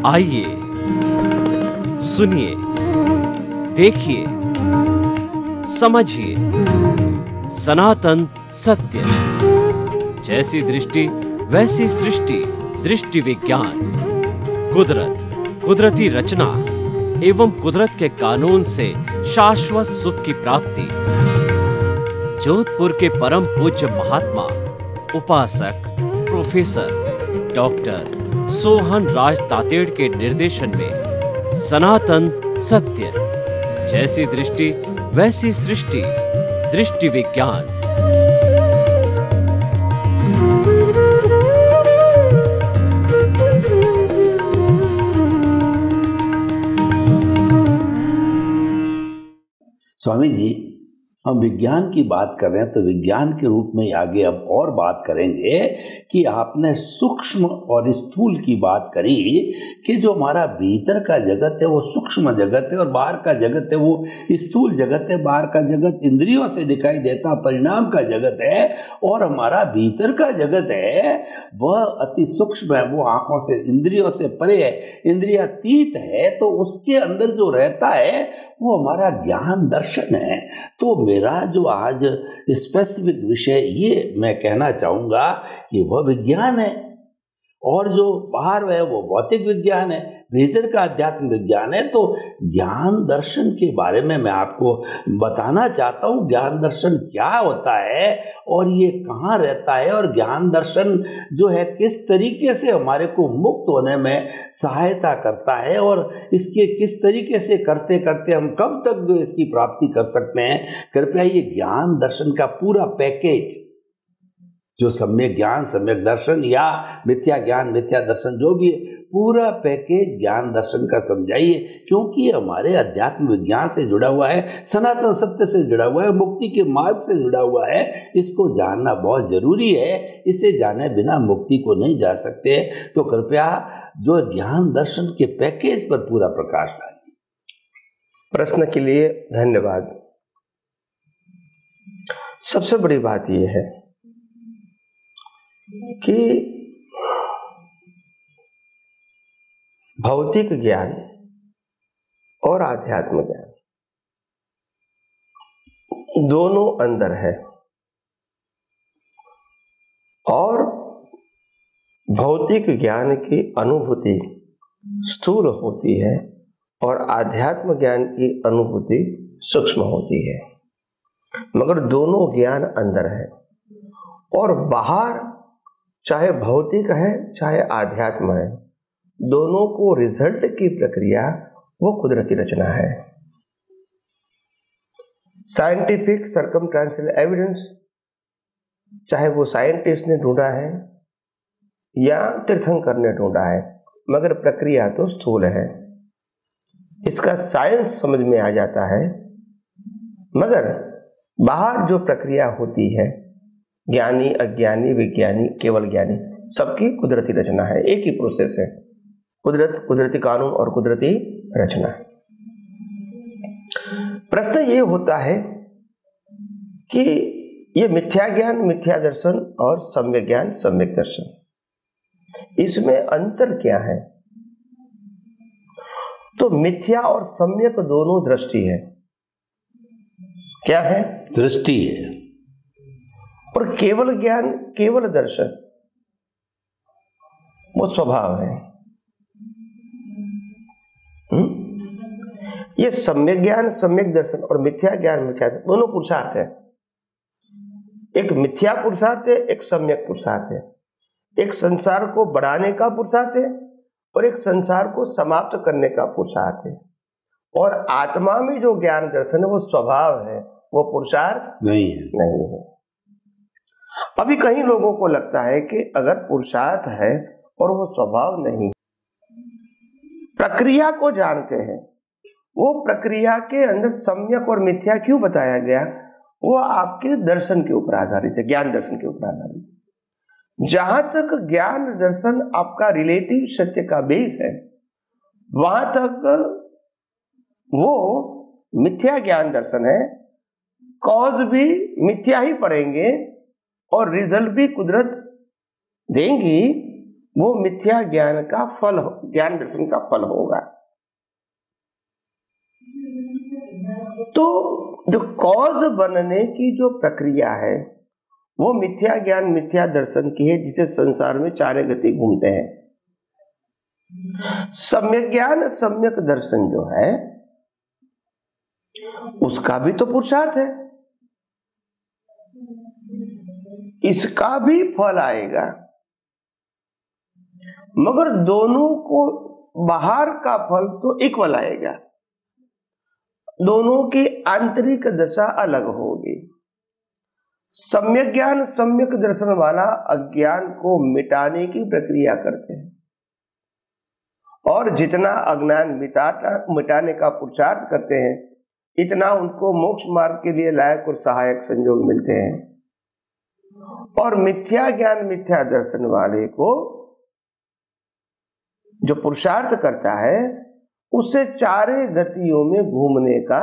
आइए, सुनिए, देखिए, समझिए सनातन सत्य। जैसी दृष्टि वैसी सृष्टि, दृष्टि विज्ञान। कुदरत, कुदरती रचना एवं कुदरत के कानून से शाश्वत सुख की प्राप्ति। जोधपुर के परम पूज्य महात्मा उपासक प्रोफेसर डॉक्टर सोहन राज तातेड़ के निर्देशन में सनातन सत्य। जैसी दृष्टि वैसी सृष्टि, दृष्टि विज्ञान। स्वामी जी, हम विज्ञान की बात कर रहे हैं तो विज्ञान के रूप में आगे अब और बात करेंगे कि आपने सूक्ष्म और स्थूल की बात करी कि जो हमारा भीतर का जगत है वो सूक्ष्म जगत है और बाहर का जगत है वो स्थूल जगत है। बाहर का जगत इंद्रियों से दिखाई देता परिणाम का जगत है और हमारा भीतर का जगत है वह अति सूक्ष्म है, वो आंखों से इंद्रियों से परे है, इंद्रियातीत है। तो उसके अंदर जो रहता है वो हमारा ज्ञान दर्शन है। तो मेरा जो आज स्पेसिफिक विषय ये मैं कहना चाहूँगा कि वह विज्ञान है और जो बाहर है वो भौतिक विज्ञान है, भीतर का अध्यात्म विज्ञान है। तो ज्ञान दर्शन के बारे में मैं आपको बताना चाहता हूँ, ज्ञान दर्शन क्या होता है और ये कहाँ रहता है और ज्ञान दर्शन जो है किस तरीके से हमारे को मुक्त होने में सहायता करता है और इसके किस तरीके से करते करते हम कब तक जो इसकी प्राप्ति कर सकते हैं। कृपया ये ज्ञान दर्शन का पूरा पैकेज जो सम्यक ज्ञान, सम्यक दर्शन या मिथ्या ज्ञान, मिथ्या दर्शन जो भी है, पूरा पैकेज ज्ञान दर्शन का समझाइए, क्योंकि ये हमारे अध्यात्म विज्ञान से जुड़ा हुआ है, सनातन सत्य से जुड़ा हुआ है, मुक्ति के मार्ग से जुड़ा हुआ है। इसको जानना बहुत जरूरी है, इसे जाने बिना मुक्ति को नहीं जा सकते। तो कृपया जो ज्ञान दर्शन के पैकेज पर पूरा प्रकाश डालिए। प्रश्न के लिए धन्यवाद। सबसे बड़ी बात यह है कि भौतिक ज्ञान और आध्यात्म ज्ञान दोनों अंदर है और भौतिक ज्ञान की अनुभूति स्थूल होती है और आध्यात्म ज्ञान की अनुभूति सूक्ष्म होती है, मगर दोनों ज्ञान अंदर है और बाहर चाहे भौतिक है चाहे आध्यात्म है, दोनों को रिजल्ट की प्रक्रिया वो कुदरती रचना है। साइंटिफिक सर्कमस्टेंशियल एविडेंस चाहे वो साइंटिस्ट ने ढूंढा है या तीर्थंकर ने ढूंढा है, मगर प्रक्रिया तो स्थूल है। इसका साइंस समझ में आ जाता है, मगर बाहर जो प्रक्रिया होती है, ज्ञानी अज्ञानी विज्ञानी केवल ज्ञानी सबकी कुदरती रचना है, एक ही प्रोसेस है, कुदरत, कुदरती कानून और कुदरती रचना। प्रश्न ये होता है कि ये मिथ्या ज्ञान मिथ्या दर्शन और सम्यक ज्ञान सम्यक दर्शन, इसमें अंतर क्या है? तो मिथ्या और सम्यक दोनों दृष्टि है। क्या है? दृष्टि है। और केवल ज्ञान केवल दर्शन वो स्वभाव है। ये सम्यक ज्ञान सम्यक दर्शन और मिथ्या ज्ञान मिथ्या दर्शन दोनों पुरुषार्थ है। एक मिथ्या पुरुषार्थ है, एक सम्यक पुरुषार्थ है। एक संसार को बढ़ाने का पुरुषार्थ है और एक संसार को समाप्त करने का पुरुषार्थ है। और आत्मा में जो ज्ञान दर्शन है वो स्वभाव है, वो पुरुषार्थ नहीं है। अभी कई लोगों को लगता है कि अगर पुरुषार्थ है और वो स्वभाव नहीं, प्रक्रिया को जानते हैं, वो प्रक्रिया के अंदर सम्यक और मिथ्या क्यों बताया गया? वो आपके दर्शन के ऊपर आधारित है, ज्ञान दर्शन के ऊपर आधारित है। जहां तक ज्ञान दर्शन आपका रिलेटिव सत्य का बेस है, वहां तक वो मिथ्या ज्ञान दर्शन है। कॉज भी मिथ्या ही पड़ेंगे और रिजल्ट भी कुदरत देंगी, वो मिथ्या ज्ञान का फल, ज्ञान दर्शन का फल होगा। तो जो कॉज बनने की जो प्रक्रिया है वो मिथ्या ज्ञान मिथ्या दर्शन की है, जिसे संसार में चारे गति घूमते हैं। सम्यक ज्ञान सम्यक दर्शन जो है उसका भी तो पुरुषार्थ है, इसका भी फल आएगा, मगर दोनों को बाहर का फल तो इक्वल आएगा, दोनों की आंतरिक दशा अलग होगी। सम्यक ज्ञान सम्यक दर्शन वाला अज्ञान को मिटाने की प्रक्रिया करते हैं, और जितना अज्ञान मिटाने का पुरुषार्थ करते हैं इतना उनको मोक्ष मार्ग के लिए लायक और सहायक संयोग मिलते हैं। और मिथ्या ज्ञान मिथ्या दर्शन वाले को जो पुरुषार्थ करता है उससे चारे गतियों में घूमने का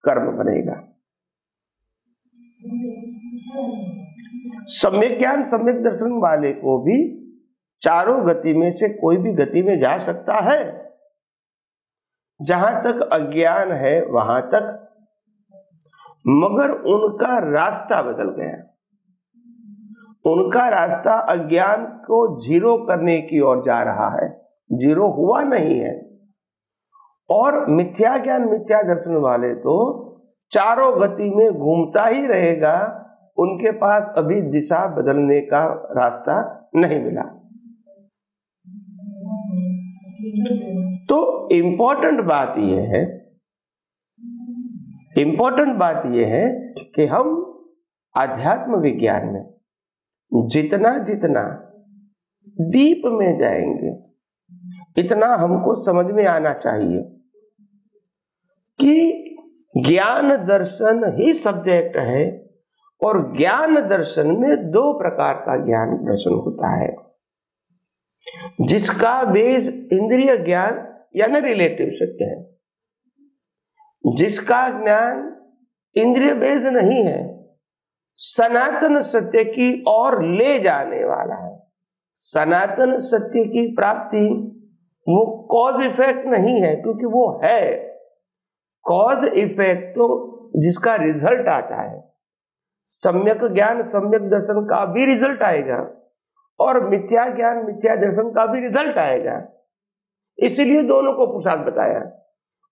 कर्म बनेगा। सम्यक ज्ञान सम्यक दर्शन वाले को भी चारों गति में से कोई भी गति में जा सकता है। जहां तक अज्ञान है वहां तक, मगर उनका रास्ता बदल गया, उनका रास्ता अज्ञान को जीरो करने की ओर जा रहा है, जीरो हुआ नहीं है। और मिथ्या ज्ञान मिथ्या दर्शन वाले तो चारों गति में घूमता ही रहेगा, उनके पास अभी दिशा बदलने का रास्ता नहीं मिला। तो इम्पोर्टेंट बात यह है कि हम आध्यात्म विज्ञान में जितना जितना डीप में जाएंगे इतना हमको समझ में आना चाहिए कि ज्ञान दर्शन ही सब्जेक्ट है, और ज्ञान दर्शन में दो प्रकार का ज्ञान दर्शन होता है, जिसका बेस इंद्रिय ज्ञान यानी रिलेटिव सत्य है, जिसका ज्ञान इंद्रिय बेस नहीं है, सनातन सत्य की ओर ले जाने वाला है। सनातन सत्य की प्राप्ति वो कॉज इफेक्ट नहीं है, क्योंकि वो है कॉज इफेक्ट तो जिसका रिजल्ट आता है। सम्यक ज्ञान सम्यक दर्शन का भी रिजल्ट आएगा और मिथ्या ज्ञान मिथ्या दर्शन का भी रिजल्ट आएगा, इसीलिए दोनों को पुरुषार्थ बताया।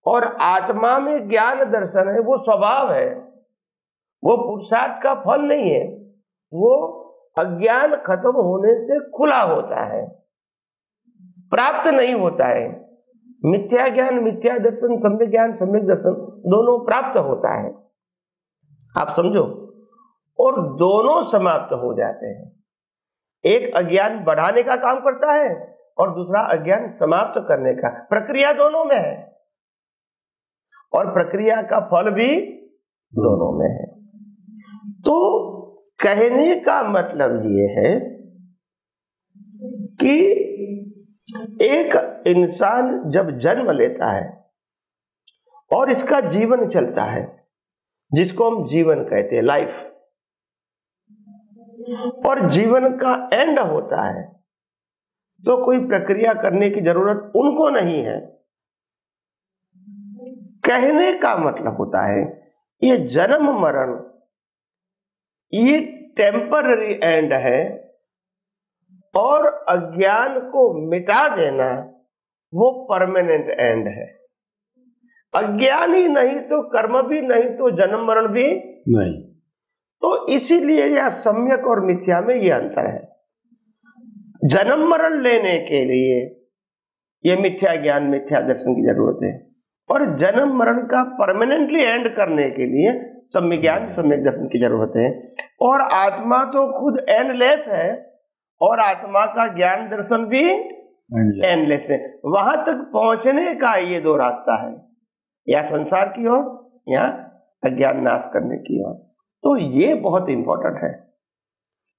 और आत्मा में ज्ञान दर्शन है, वो स्वभाव है, वो पुरुषार्थ का फल नहीं है, वो अज्ञान खत्म होने से खुला होता है, प्राप्त नहीं होता है। मिथ्या ज्ञान मिथ्या दर्शन सम्यक ज्ञान सम्यक दर्शन दोनों प्राप्त होता है, आप समझो, और दोनों समाप्त हो जाते हैं। एक अज्ञान बढ़ाने का काम करता है और दूसरा अज्ञान समाप्त करने का, प्रक्रिया दोनों में है और प्रक्रिया का फल भी दोनों में है। तो कहने का मतलब ये है कि एक इंसान जब जन्म लेता है और इसका जीवन चलता है, जिसको हम जीवन कहते हैं, लाइफ, और जीवन का एंड होता है, तो कोई प्रक्रिया करने की जरूरत उनको नहीं है। कहने का मतलब होता है ये जन्म मरण ये टेम्पररी एंड है, और अज्ञान को मिटा देना वो परमानेंट एंड है। अज्ञान ही नहीं तो कर्म भी नहीं तो जन्म मरण भी नहीं। तो इसीलिए यह सम्यक और मिथ्या में ये अंतर है। जन्म मरण लेने के लिए ये मिथ्या ज्ञान मिथ्या दर्शन की जरूरत है, और जन्म मरण का परमानेंटली एंड करने के लिए सम्यक ज्ञान सम्यक दर्शन की जरूरत है। और आत्मा तो खुद एंडलेस है, और आत्मा का ज्ञान दर्शन भी एंडलेस है। वहां तक पहुंचने का ये दो रास्ता है, या संसार की ओर या अज्ञान नाश करने की ओर। तो ये बहुत इंपॉर्टेंट है।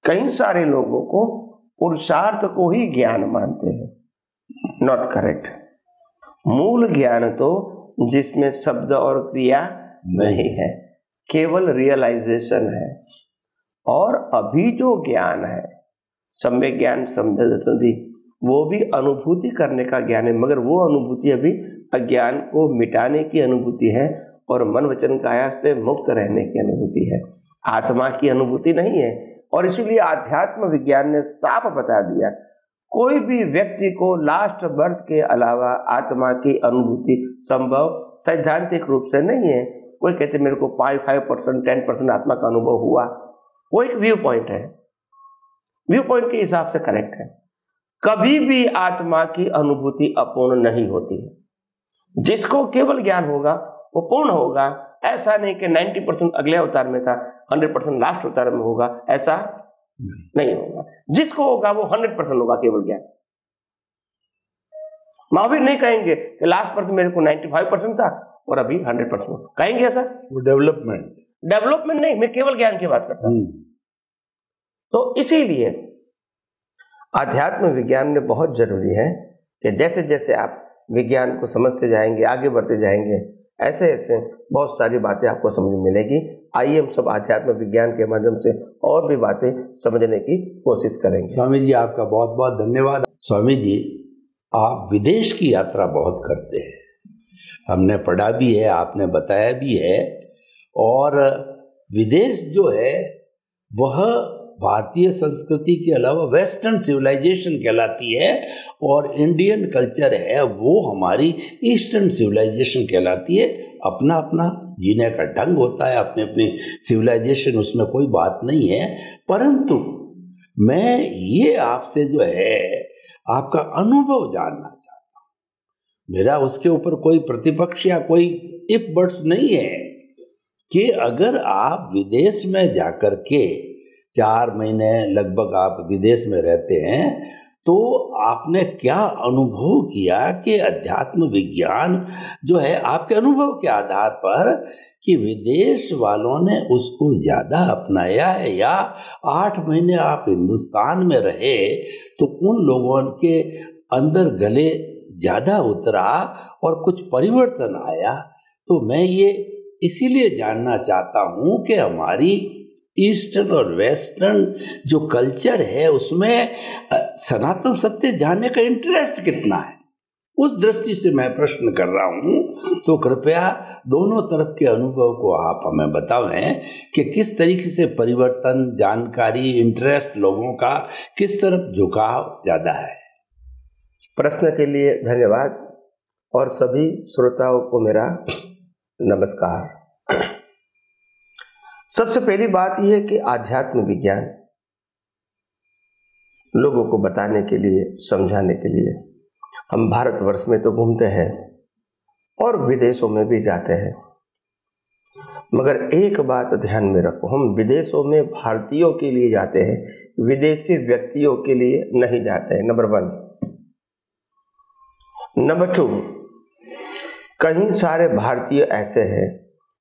कई सारे लोगों को पुरुषार्थ को ही ज्ञान मानते हैं, नॉट करेक्ट। मूल ज्ञान तो जिसमें शब्द और क्रिया नहीं है, केवल रियलाइजेशन है। और अभी जो ज्ञान है सम्यक ज्ञान सम्यक दर्शन भी वो भी अनुभूति करने का ज्ञान है, मगर वो अनुभूति अभी अज्ञान को मिटाने की अनुभूति है और मन वचन काया से मुक्त रहने की अनुभूति है, आत्मा की अनुभूति नहीं है। और इसीलिए आध्यात्म विज्ञान ने साफ बता दिया, कोई भी व्यक्ति को लास्ट बर्थ के अलावा आत्मा की अनुभूति संभव सैद्धांतिक रूप से नहीं है। कोई कहते मेरे को 5% 10% आत्मा का अनुभव हुआ, वो एक व्यू पॉइंट है, व्यू पॉइंट के हिसाब से करेक्ट है। कभी भी आत्मा की अनुभूति अपूर्ण नहीं होती है। जिसको केवल ज्ञान होगा वो पूर्ण होगा। ऐसा नहीं कि 90% अगले अवतार में था, 100% लास्ट अवतार में होगा, ऐसा नहीं होगा। जिसको होगा वो 100% होगा केवल ज्ञान। महावीर नहीं कहेंगे कि लास्ट पर मेरे को 95% था और अभी 100% कहेंगे ऐसा? वो डेवलपमेंट नहीं, मैं केवल ज्ञान की बात करता हूं। तो इसीलिए आध्यात्म विज्ञान में बहुत जरूरी है कि जैसे जैसे आप विज्ञान को समझते जाएंगे, आगे बढ़ते जाएंगे, ऐसे ऐसे बहुत सारी बातें आपको समझ मिलेगी। आइए हम सब आध्यात्म विज्ञान के माध्यम से और भी बातें समझने की कोशिश करेंगे। स्वामी जी आपका बहुत बहुत धन्यवाद। स्वामी जी आप विदेश की यात्रा बहुत करते हैं, हमने पढ़ा भी है, आपने बताया भी है। और विदेश जो है वह भारतीय संस्कृति के अलावा वेस्टर्न सिविलाइजेशन कहलाती है और इंडियन कल्चर है वो हमारी ईस्टर्न सिविलाइजेशन कहलाती है। अपना अपना जीने का ढंग होता है, अपने अपने सिविलाइजेशन, उसमें कोई बात नहीं है। परंतु मैं ये आपसे जो है आपका अनुभव जानना चाहता हूँ। मेरा उसके ऊपर कोई प्रतिपक्ष या कोई इफ बट्स नहीं है कि अगर आप विदेश में जाकर के 4 महीने लगभग आप विदेश में रहते हैं तो आपने क्या अनुभव किया कि अध्यात्म विज्ञान जो है आपके अनुभव के आधार पर कि विदेश वालों ने उसको ज़्यादा अपनाया है, या 8 महीने आप हिंदुस्तान में रहे तो उन लोगों के अंदर गले ज़्यादा उतरा और कुछ परिवर्तन आया? तो मैं ये इसीलिए जानना चाहता हूँ कि हमारी ईस्टर्न और वेस्टर्न जो कल्चर है उसमें सनातन सत्य जानने का इंटरेस्ट कितना है, उस दृष्टि से मैं प्रश्न कर रहा हूँ। तो कृपया दोनों तरफ के अनुभव को आप हमें बताएं कि किस तरीके से परिवर्तन, जानकारी, इंटरेस्ट लोगों का किस तरफ झुकाव ज़्यादा है। प्रश्न के लिए धन्यवाद और सभी श्रोताओं को मेरा नमस्कार। सबसे पहली बात यह है कि आध्यात्म विज्ञान लोगों को बताने के लिए, समझाने के लिए हम भारतवर्ष में तो घूमते हैं और विदेशों में भी जाते हैं, मगर एक बात ध्यान में रखो, हम विदेशों में भारतीयों के लिए जाते हैं, विदेशी व्यक्तियों के लिए नहीं जाते हैं। नंबर 1। नंबर 2, कई सारे भारतीय ऐसे हैं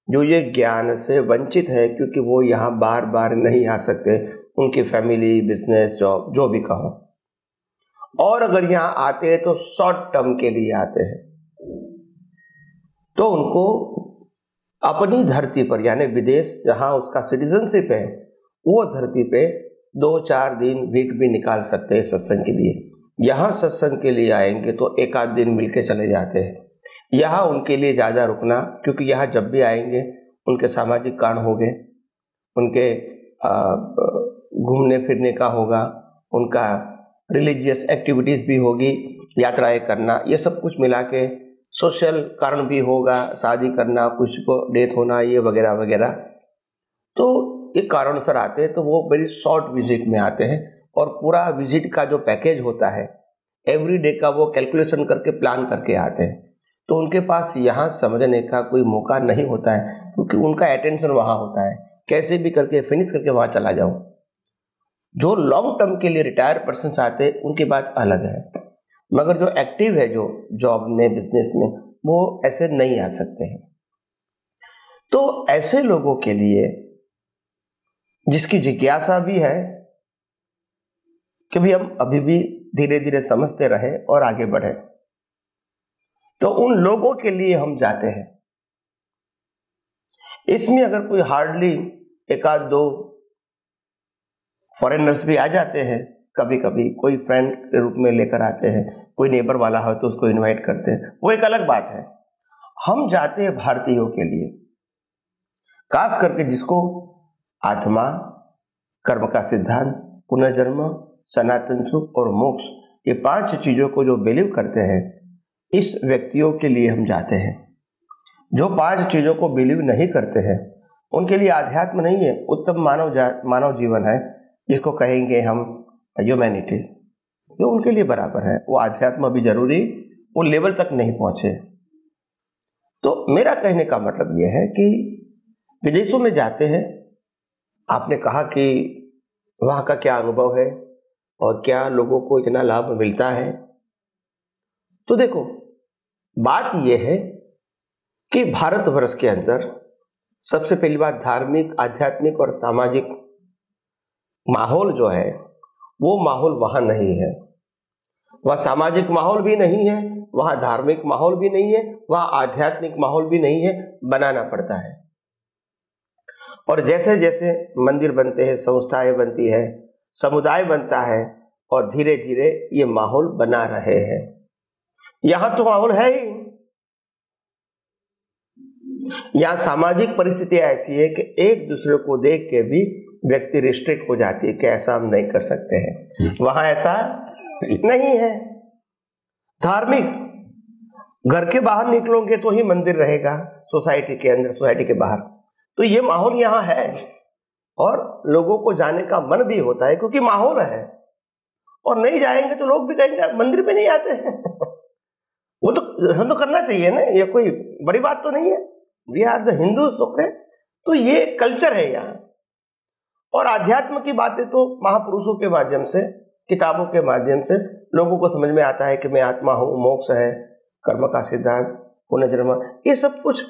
जो ये ज्ञान से वंचित है क्योंकि वो यहाँ बार बार नहीं आ सकते, उनकी फैमिली, बिजनेस, जॉब, जो भी कहो, और अगर यहाँ आते हैं तो शॉर्ट टर्म के लिए आते हैं। तो उनको अपनी धरती पर यानी विदेश जहाँ उसका सिटीजनशिप है वो धरती पे 2-4 दिन, वीक भी निकाल सकते हैं सत्संग के लिए। यहाँ सत्संग के लिए आएंगे तो 1-8 दिन मिलके चले जाते हैं। यहाँ उनके लिए ज़्यादा रुकना, क्योंकि यहाँ जब भी आएंगे उनके सामाजिक कारण होंगे, उनके घूमने फिरने का होगा, उनका रिलीजियस एक्टिविटीज़ भी होगी, यात्राएं करना, ये सब कुछ मिला के सोशल कारण भी होगा, शादी करना, कुछ को डेथ होना, ये वगैरह वगैरह। तो एक कारण सर आते हैं तो वो वेरी शॉर्ट विजिट में आते हैं और पूरा विजिट का जो पैकेज होता है एवरी डे का वो कैलकुलेशन करके प्लान करके आते हैं। तो उनके पास यहाँ समझने का कोई मौका नहीं होता है क्योंकि उनका अटेंशन वहाँ होता है, कैसे भी करके फिनिश करके वहाँ चला जाऊँ। जो लॉन्ग टर्म के लिए रिटायर पर्सन आते हैं उनकी बात अलग है, मगर जो एक्टिव है, जो जॉब में, बिजनेस में, वो ऐसे नहीं आ सकते हैं। तो ऐसे लोगों के लिए जिसकी जिज्ञासा भी है कि भी हम अभी भी धीरे धीरे समझते रहे और आगे बढ़े, तो उन लोगों के लिए हम जाते हैं। इसमें अगर कोई हार्डली 1-2 फॉरेनर्स भी आ जाते हैं कभी कभी कोई फ्रेंड के रूप में लेकर आते हैं, कोई नेबर वाला हो तो उसको इनवाइट करते हैं, वो एक अलग बात है। हम जाते हैं भारतीयों के लिए, खास करके जिसको आत्मा, कर्म का सिद्धांत, पुनर्जन्म, सनातन सुख और मोक्ष, ये 5 चीजों को जो बिलीव करते हैं, इस व्यक्तियों के लिए हम जाते हैं। जो 5 चीजों को बिलीव नहीं करते हैं उनके लिए आध्यात्म नहीं है, उत्तम मानव जीवन है, जिसको कहेंगे हम ह्यूमैनिटी, जो उनके लिए बराबर है। वो आध्यात्म भी जरूरी, वो लेवल तक नहीं पहुंचे। तो मेरा कहने का मतलब यह है कि विदेशों में जाते हैं, आपने कहा कि वहाँ का क्या अनुभव है और क्या लोगों को इतना लाभ मिलता है। तो देखो, बात यह है कि भारतवर्ष के अंदर सबसे पहली बात धार्मिक, आध्यात्मिक और सामाजिक माहौल जो है वो माहौल वहाँ नहीं है। वह सामाजिक माहौल भी नहीं है, वहाँ धार्मिक माहौल भी नहीं है, वहाँ आध्यात्मिक माहौल भी नहीं है, बनाना पड़ता है। और जैसे जैसे मंदिर बनते हैं, संस्थाएं बनती है, समुदाय बनता है, और धीरे धीरे ये माहौल बना रहे हैं। यहां तो माहौल है ही, यहां सामाजिक परिस्थितियां ऐसी है कि एक दूसरे को देख के भी व्यक्ति रिस्ट्रिक्ट हो जाती है कि ऐसा हम नहीं कर सकते हैं। वहां ऐसा नहीं है। धार्मिक, घर के बाहर निकलोगे तो ही मंदिर रहेगा, सोसाइटी के अंदर, सोसाइटी के बाहर। तो ये माहौल यहाँ है और लोगों को जाने का मन भी होता है क्योंकि माहौल है। और नहीं जाएंगे तो लोग भी कहेंगे मंदिर पे नहीं आते हैं। वो तो हम तो करना चाहिए ना, ये कोई बड़ी बात तो नहीं है। वी आर द हिंदू सुख है, तो ये कल्चर है यहाँ। और अध्यात्म की बातें तो महापुरुषों के माध्यम से, किताबों के माध्यम से लोगों को समझ में आता है कि मैं आत्मा हूँ, मोक्ष है, कर्म का सिद्धांत, पुनर्जन्म, ये सब कुछ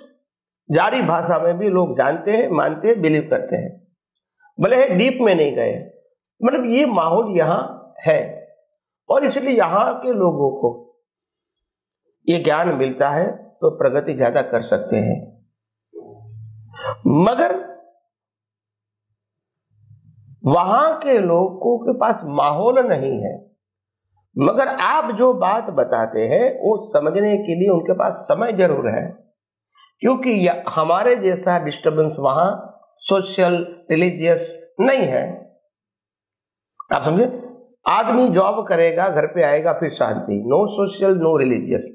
जारी भाषा में भी लोग जानते हैं, मानते हैं, बिलीव करते हैं, भले ही डीप में नहीं गए। मतलब ये माहौल यहाँ है और इसलिए यहाँ के लोगों को ये ज्ञान मिलता है तो प्रगति ज्यादा कर सकते हैं। मगर वहां के लोगों के पास माहौल नहीं है। मगर आप जो बात बताते हैं वो समझने के लिए उनके पास समय जरूर है, क्योंकि हमारे जैसा डिस्टर्बेंस वहां सोशल, रिलीजियस नहीं है। आप समझे, आदमी जॉब करेगा, घर पे आएगा, फिर शांति, no social, no religious,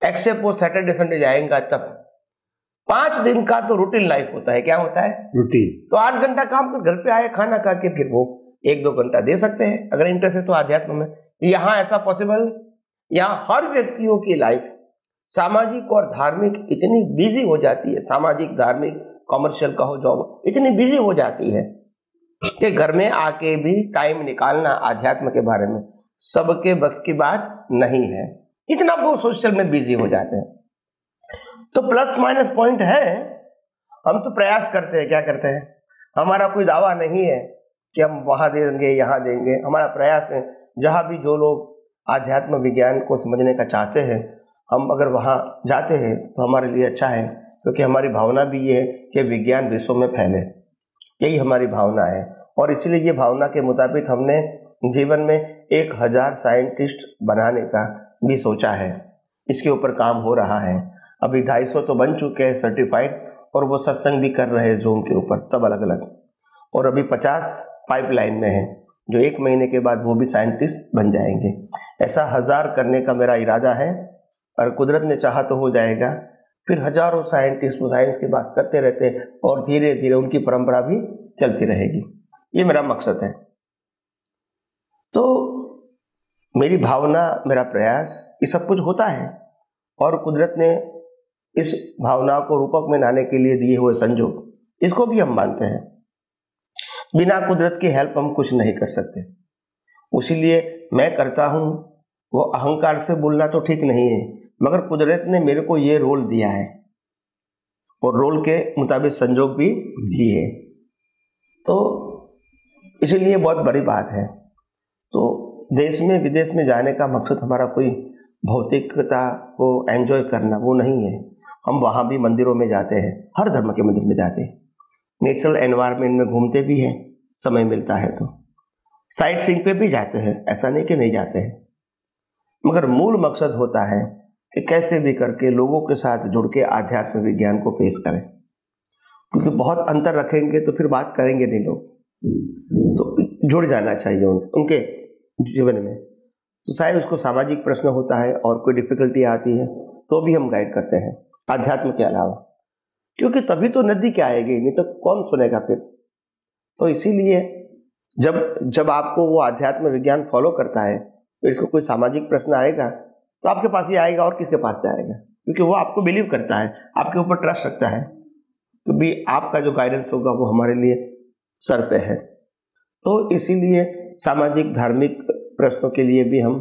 except वो सैटरडे संडे जाएगा तब। 5 दिन का तो रूटीन लाइफ होता है। क्या होता है? रूटीन। तो 8 घंटा काम कर, घर पे आए, खाना खा के फिर वो 1-2 घंटा दे सकते हैं अगर इंटरेस्ट है तो आध्यात्म में। यहाँ ऐसा पॉसिबल? यहाँ हर व्यक्तियों की लाइफ सामाजिक और धार्मिक इतनी बिजी हो जाती है, सामाजिक, धार्मिक, कॉमर्शियल का हो, जॉब इतनी बिजी हो जाती है कि घर में आके भी टाइम निकालना आध्यात्म के बारे में सबके बस की बात नहीं है। इतना वो सोशल में बिजी हो जाते हैं। तो प्लस माइनस पॉइंट है, हम तो प्रयास करते हैं। क्या करते हैं? हमारा कोई दावा नहीं है कि हम वहां देंगे, यहाँ देंगे। हमारा प्रयास है जहां भी जो लोग आध्यात्म विज्ञान को समझने का चाहते हैं, हम अगर वहां जाते हैं तो हमारे लिए अच्छा है, क्योंकि हमारी भावना भी ये है कि विज्ञान विश्व में फैले। यही हमारी भावना है और इसलिए ये भावना के मुताबिक हमने जीवन में 1000 साइंटिस्ट बनाने का भी सोचा है। इसके ऊपर काम हो रहा है। अभी 250 तो बन चुके हैं सर्टिफाइड, और वो सत्संग भी कर रहे हैं जूम के ऊपर, सब अलग अलग। और अभी 50 पाइपलाइन में है, जो 1 महीने के बाद वो भी साइंटिस्ट बन जाएंगे। ऐसा 1000 करने का मेरा इरादा है, और कुदरत ने चाहा तो हो जाएगा। फिर हजारों साइंटिस्ट साइंस की बात करते रहते हैं और धीरे धीरे उनकी परंपरा भी चलती रहेगी। ये मेरा मकसद है। तो मेरी भावना, मेरा प्रयास, ये सब कुछ होता है और कुदरत ने इस भावना को रूपक में लाने के लिए दिए हुए संजोग, इसको भी हम मानते हैं। बिना कुदरत की हेल्प हम कुछ नहीं कर सकते। इसीलिए मैं करता हूं, वो अहंकार से बोलना तो ठीक नहीं है, मगर कुदरत ने मेरे को ये रोल दिया है और रोल के मुताबिक संजोग भी दिए, तो इसलिए बहुत बड़ी बात है। तो देश में विदेश में जाने का मकसद हमारा कोई भौतिकता को एंजॉय करना वो नहीं है। हम वहाँ भी मंदिरों में जाते हैं, हर धर्म के मंदिर में जाते हैं, नेचुरल एनवायरनमेंट में घूमते भी हैं, समय मिलता है तो। साइट सीइंग पे भी जाते हैं, ऐसा नहीं कि नहीं जाते हैं, मगर मूल मकसद होता है कि कैसे भी करके लोगों के साथ जुड़ के आध्यात्म विज्ञान को पेश करें, क्योंकि बहुत अंतर रखेंगे तो फिर बात करेंगे नहीं लोग, तो जुड़ जाना चाहिए उनके जीवन में। तो चाहे उसको सामाजिक प्रश्न होता है और कोई डिफिकल्टी आती है तो भी हम गाइड करते हैं आध्यात्म के अलावा, क्योंकि तभी तो नदी क्या आएगी, नहीं तो कौन सुनेगा फिर। तो इसीलिए जब आपको वो आध्यात्म विज्ञान फॉलो करता है तो इसको कोई सामाजिक प्रश्न आएगा तो आपके पास ही आएगा, और किसके पास से आएगा, क्योंकि वो आपको बिलीव करता है, आपके ऊपर ट्रस्ट रखता है कि भी आपका जो गाइडेंस होगा वो हमारे लिए सर पे है। तो इसीलिए सामाजिक धार्मिक प्रश्नों के लिए भी हम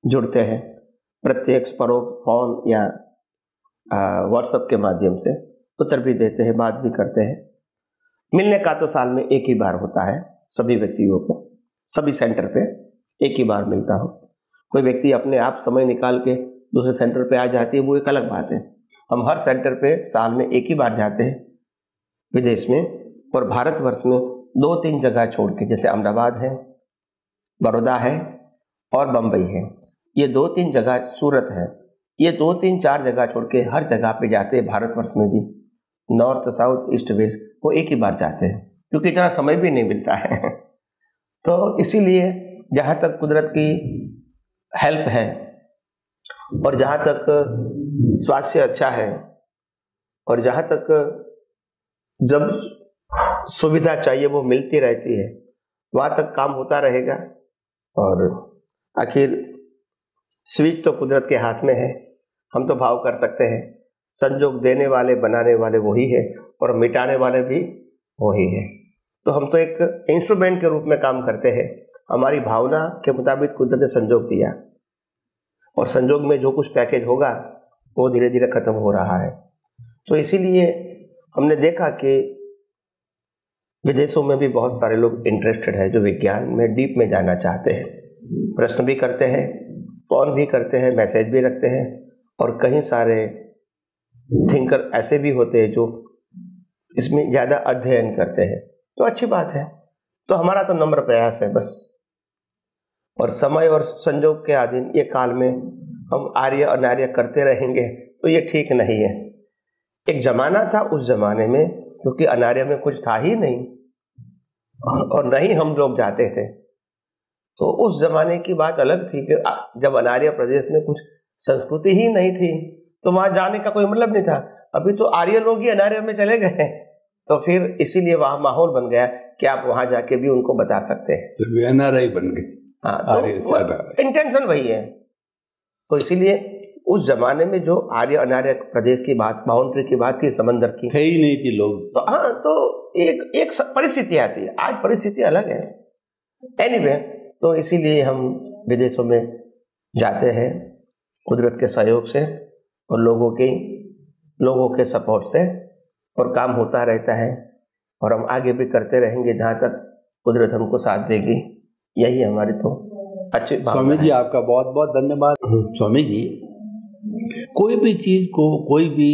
जुड़ते हैं, प्रत्यक्ष परोक्ष फोन या व्हाट्सएप के माध्यम से उत्तर भी देते हैं, बात भी करते हैं। मिलने का तो साल में एक ही बार होता है सभी व्यक्तियों को, सभी सेंटर पे एक ही बार मिलता हूँ। कोई व्यक्ति अपने आप समय निकाल के दूसरे सेंटर पे आ जाती है वो एक अलग बात है। हम हर सेंटर पे साल में एक ही बार जाते हैं विदेश में, और भारतवर्ष में 2-3 जगह छोड़ के, जैसे अहमदाबाद है, बड़ौदा है और बम्बई है, ये 2-3 जगह, सूरत है, ये 2-3-4 जगह छोड़ के हर जगह पे जाते हैं भारतवर्ष में भी, नॉर्थ साउथ ईस्ट वेस्ट, वो एक ही बार जाते हैं क्योंकि इतना समय भी नहीं मिलता है। तो इसीलिए जहाँ तक कुदरत की हेल्प है और जहाँ तक स्वास्थ्य अच्छा है और जहाँ तक जब सुविधा चाहिए वो मिलती रहती है, वहाँ तक काम होता रहेगा। और आखिर स्विच तो कुदरत के हाथ में है, हम तो भाव कर सकते हैं, संजोग देने वाले बनाने वाले वही है और मिटाने वाले भी वही है। तो हम तो एक इंस्ट्रूमेंट के रूप में काम करते हैं, हमारी भावना के मुताबिक कुदरत ने संजोग दिया और संजोग में जो कुछ पैकेज होगा वो धीरे धीरे खत्म हो रहा है। तो इसीलिए हमने देखा कि विदेशों में भी बहुत सारे लोग इंटरेस्टेड है जो विज्ञान में डीप में जाना चाहते हैं, प्रश्न भी करते हैं, फोन भी करते हैं, मैसेज भी रखते हैं, और कई सारे थिंकर ऐसे भी होते हैं जो इसमें ज़्यादा अध्ययन करते हैं। तो अच्छी बात है। तो हमारा तो नम्र प्रयास है बस, और समय और संजोग के अधीन ये काल में हम आर्य अनार्य करते रहेंगे तो ये ठीक नहीं है। एक जमाना था, उस जमाने में क्योंकि अनार्य में कुछ था ही नहीं और नहीं हम लोग जाते थे, तो उस जमाने की बात अलग थी कि जब अनार्य प्रदेश में कुछ संस्कृति ही नहीं थी तो वहां जाने का कोई मतलब नहीं था। अभी तो आर्य लोग ही अनार्य में चले गए, तो फिर इसीलिए वहां माहौल बन गया कि आप वहां जाके भी उनको बता सकते हैं, तो एनआरआई बन गए। हाँ, तो इंटेंशन वही है। तो इसीलिए उस जमाने में जो आर्य अनार्य प्रदेश की बात, बाउंड्री की बात थी, समंदर की, थे ही नहीं थी लोग। तो हाँ, तो एक परिस्थिति आती है, आज परिस्थिति अलग है। एनीवे, तो इसीलिए हम विदेशों में जाते हैं कुदरत के सहयोग से और लोगों के सपोर्ट से, और काम होता रहता है और हम आगे भी करते रहेंगे जहाँ तक कुदरत हमको साथ देगी। यही हमारी तो अच्छी बात। स्वामी जी आपका बहुत बहुत धन्यवाद। स्वामी जी, कोई भी चीज़ को, कोई भी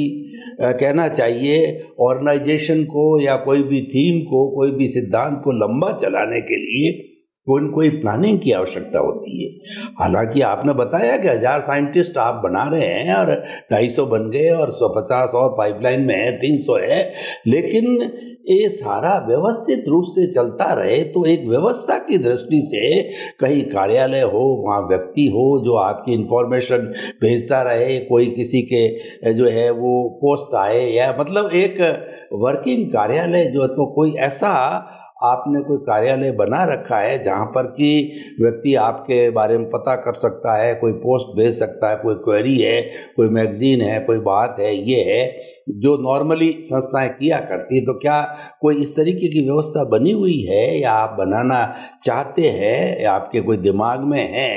कहना चाहिए ऑर्गेनाइजेशन को या कोई भी थीम को, कोई भी सिद्धांत को लंबा चलाने के लिए कोई प्लानिंग की आवश्यकता होती है। हालांकि आपने बताया कि 1000 साइंटिस्ट आप बना रहे हैं और 250 बन गए और 150 और पाइपलाइन में है, 300 है, लेकिन ये सारा व्यवस्थित रूप से चलता रहे तो एक व्यवस्था की दृष्टि से कहीं कार्यालय हो, वहाँ व्यक्ति हो जो आपकी इंफॉर्मेशन भेजता रहे, कोई किसी के जो है वो पोस्ट आए, या मतलब एक वर्किंग कार्यालय जो है, तो कोई ऐसा आपने कोई कार्यालय बना रखा है जहाँ पर कि व्यक्ति आपके बारे में पता कर सकता है, कोई पोस्ट भेज सकता है, कोई क्वेरी है, कोई मैगजीन है, कोई बात है, ये है जो नॉर्मली संस्थाएं किया करती। तो क्या कोई इस तरीके की व्यवस्था बनी हुई है या आप बनाना चाहते हैं या आपके कोई दिमाग में है?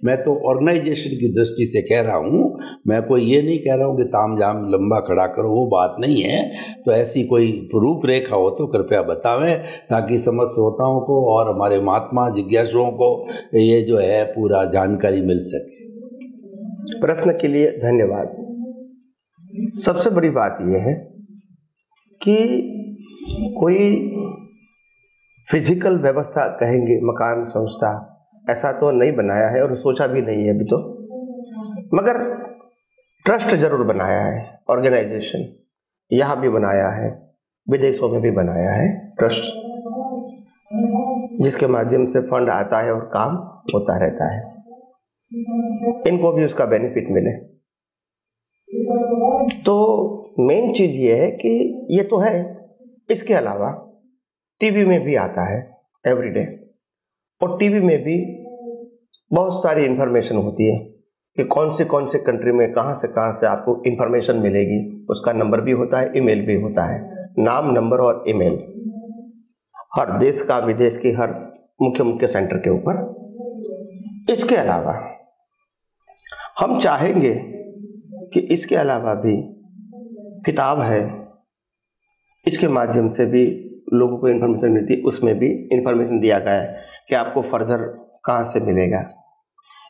मैं तो ऑर्गेनाइजेशन की दृष्टि से कह रहा हूँ, मैं कोई ये नहीं कह रहा हूँ कि तामझाम लंबा खड़ा करो, वो बात नहीं है। तो ऐसी कोई रूपरेखा हो तो कृपया बतावें ताकि समस्त श्रोताओं को और हमारे महात्मा जिज्ञासुओं को ये जो है पूरा जानकारी मिल सके। प्रश्न के लिए धन्यवाद। सबसे बड़ी बात यह है कि कोई फिजिकल व्यवस्था कहेंगे, मकान संस्था ऐसा तो नहीं बनाया है और सोचा भी नहीं है अभी तो, मगर ट्रस्ट जरूर बनाया है, ऑर्गेनाइजेशन यहाँ भी बनाया है, विदेशों में भी बनाया है ट्रस्ट, जिसके माध्यम से फंड आता है और काम होता रहता है, इनको भी उसका बेनिफिट मिले। तो मेन चीज ये है कि ये तो है, इसके अलावा टीवी में भी आता है एवरीडे, और टीवी में भी बहुत सारी इंफॉर्मेशन होती है कि कौन से कंट्री में कहाँ से आपको इंफॉर्मेशन मिलेगी। उसका नंबर भी होता है, ईमेल भी होता है, नाम, नंबर और ईमेल, हर देश का, विदेश की हर मुख्य सेंटर के ऊपर। इसके अलावा हम चाहेंगे कि इसके अलावा भी किताब है, इसके माध्यम से भी लोगों को इन्फॉर्मेशन मिलती है, उसमें भी इन्फॉर्मेशन दिया गया है कि आपको फर्दर कहाँ से मिलेगा।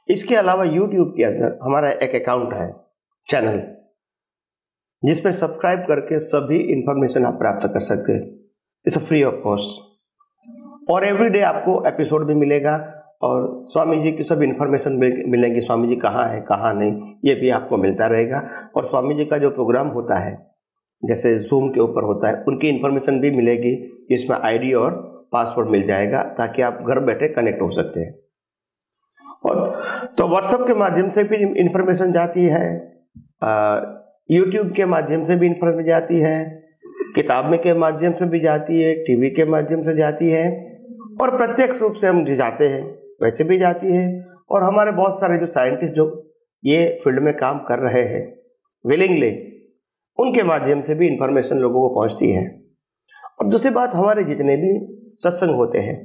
इसके अलावा यूट्यूब के अंदर हमारा एक अकाउंट है, चैनल, जिसमें सब्सक्राइब करके सभी इन्फॉर्मेशन आप प्राप्त कर सकते हैं, इट्स फ्री ऑफ कॉस्ट, और एवरीडे आपको एपिसोड भी मिलेगा और स्वामी जी की सब इन्फॉर्मेशन मिलेंगी, स्वामी जी कहाँ है कहाँ नहीं, ये भी आपको मिलता रहेगा। और स्वामी जी का जो प्रोग्राम होता है, जैसे जूम के ऊपर होता है, उनकी इन्फॉर्मेशन भी मिलेगी, जिसमें आईडी और पासवर्ड मिल जाएगा, ताकि आप घर बैठे कनेक्ट हो सकते हैं। और तो व्हाट्सएप के माध्यम से भी इन्फॉर्मेशन जाती है, यूट्यूब के माध्यम से भी इन्फॉर्मेशन जाती है, किताब में के माध्यम से भी जाती है, टीवी के माध्यम से जाती है, और प्रत्यक्ष रूप से हम जाते हैं वैसे भी जाती है। और हमारे बहुत सारे जो साइंटिस्ट जो ये फील्ड में काम कर रहे हैं विलिंगली, उनके माध्यम से भी इंफॉर्मेशन लोगों को पहुंचती है। और दूसरी बात, हमारे जितने भी सत्संग होते हैं,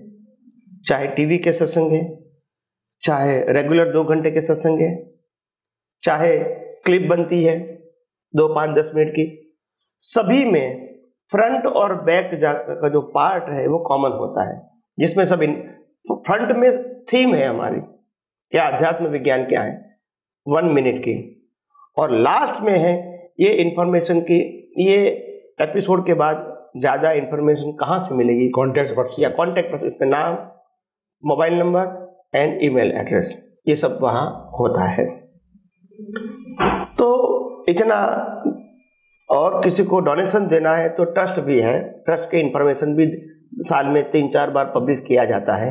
चाहे टीवी के सत्संग है, चाहे रेगुलर 2 घंटे के सत्संग है, चाहे क्लिप बनती है 2, 5, 10 मिनट की, सभी में फ्रंट और बैक का जो पार्ट है वो कॉमन होता है, जिसमें सब फ्रंट में थीम है हमारी, क्या अध्यात्म विज्ञान क्या है 1 मिनट की, और लास्ट में है ये इंफॉर्मेशन की, ये एपिसोड के बाद ज्यादा इंफॉर्मेशन कहाँ से मिलेगी, कॉन्टैक्ट पर्सन या कॉन्टैक्ट पर्सन, इसका नाम, mobile number and email address, ये सब वहाँ होता है। तो इतना, और किसी को डोनेशन देना है तो ट्रस्ट भी है, ट्रस्ट के इंफॉर्मेशन भी साल में 3-4 बार पब्लिश किया जाता है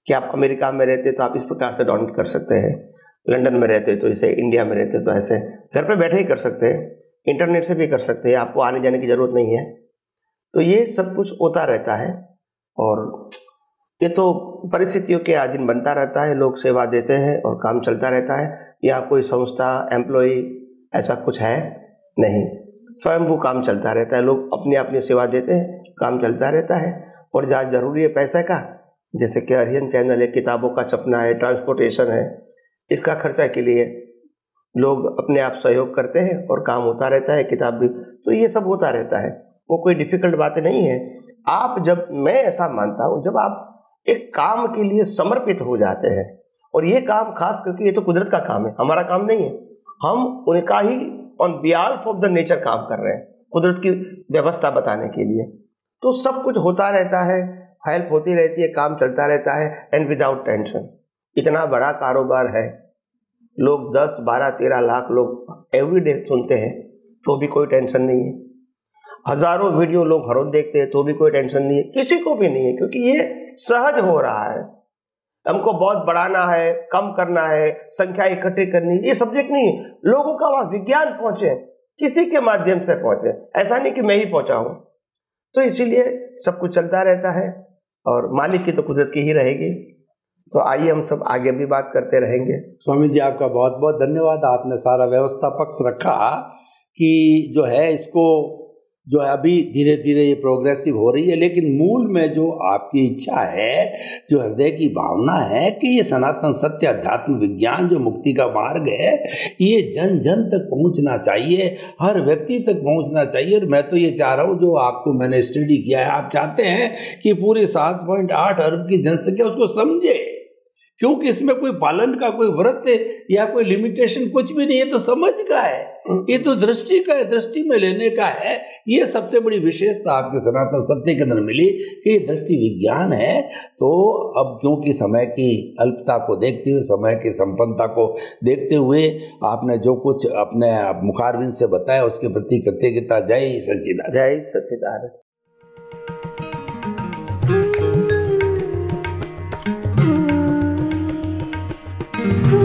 कि आप अमेरिका में रहते तो आप इस प्रकार से डोनेट कर सकते हैं, लंदन में रहते तो इसे, इंडिया में रहते तो ऐसे, घर पे बैठे ही कर सकते हैं, इंटरनेट से भी कर सकते हैं, आपको आने जाने की जरूरत नहीं है। तो ये सब कुछ होता रहता है, और ये तो परिस्थितियों के अधीन बनता रहता है, लोग सेवा देते हैं और काम चलता रहता है। यहाँ कोई संस्था, एम्प्लॉय ऐसा कुछ है नहीं, स्वयंभू काम चलता रहता है, लोग अपनी अपनी सेवा देते हैं, काम चलता रहता है। और जहाँ जरूरी है पैसे का, जैसे कि अरिहंत चैनल है, किताबों का छपना है, ट्रांसपोर्टेशन है, इसका खर्चा के लिए लोग अपने आप सहयोग करते हैं और काम होता रहता है, किताब भी, तो ये सब होता रहता है, वो कोई डिफिकल्ट बातें नहीं है। आप जब, मैं ऐसा मानता हूँ, जब आप एक काम के लिए समर्पित हो जाते हैं, और ये काम खास करके ये तो कुदरत का काम है, हमारा काम नहीं है, हम उनका ही on behalf of the nature काम कर रहे हैं, कुदरत की व्यवस्था बताने के लिए, तो सब कुछ होता रहता है, हेल्प होती रहती है, काम चलता रहता है, एंड विदाउट टेंशन। इतना बड़ा कारोबार है, लोग 10, 12, 13 लाख लोग एवरीडे सुनते हैं तो भी कोई टेंशन नहीं है, हजारों वीडियो लोग हर रोज देखते हैं तो भी कोई टेंशन नहीं है, किसी को भी नहीं है, क्योंकि ये सहज हो रहा है। हमको बहुत बढ़ाना है, कम करना है, संख्या इकट्ठी करनी, ये सब्जेक्ट नहीं है, लोगों का वहां विज्ञान पहुंचे, किसी के माध्यम से पहुंचे, ऐसा नहीं कि मैं ही पहुंचा हूं। तो इसीलिए सब कुछ चलता रहता है, और मालिक की तो कुदरत की ही रहेगी। तो आइए हम सब आगे भी बात करते रहेंगे। स्वामी जी, आपका बहुत बहुत धन्यवाद, आपने सारा व्यवस्था पक्ष रखा कि जो है इसको, जो है अभी धीरे धीरे ये प्रोग्रेसिव हो रही है, लेकिन मूल में जो आपकी इच्छा है, जो हृदय की भावना है कि ये सनातन सत्य अध्यात्म विज्ञान जो मुक्ति का मार्ग है, ये जन जन तक पहुंचना चाहिए, हर व्यक्ति तक पहुंचना चाहिए। और मैं तो ये चाह रहा हूँ, जो आपको मैंने स्टडी किया है, आप चाहते हैं कि पूरे 7.8 अरब की जनसंख्या उसको समझे, क्योंकि इसमें कोई पालन का कोई व्रत है या कोई लिमिटेशन कुछ भी नहीं है, तो समझ का है, ये तो दृष्टि का है, दृष्टि में लेने का है। ये सबसे बड़ी विशेषता आपके सनातन सत्य के अंदर मिली कि ये दृष्टि विज्ञान है। तो अब क्योंकि समय की अल्पता को देखते हुए, समय की संपन्नता को देखते हुए आपने जो कुछ अपने मुखारविंद से बताया उसके प्रति कृतज्ञता। जय सच्चिदानंद। जय सच्चिदानंद। thank you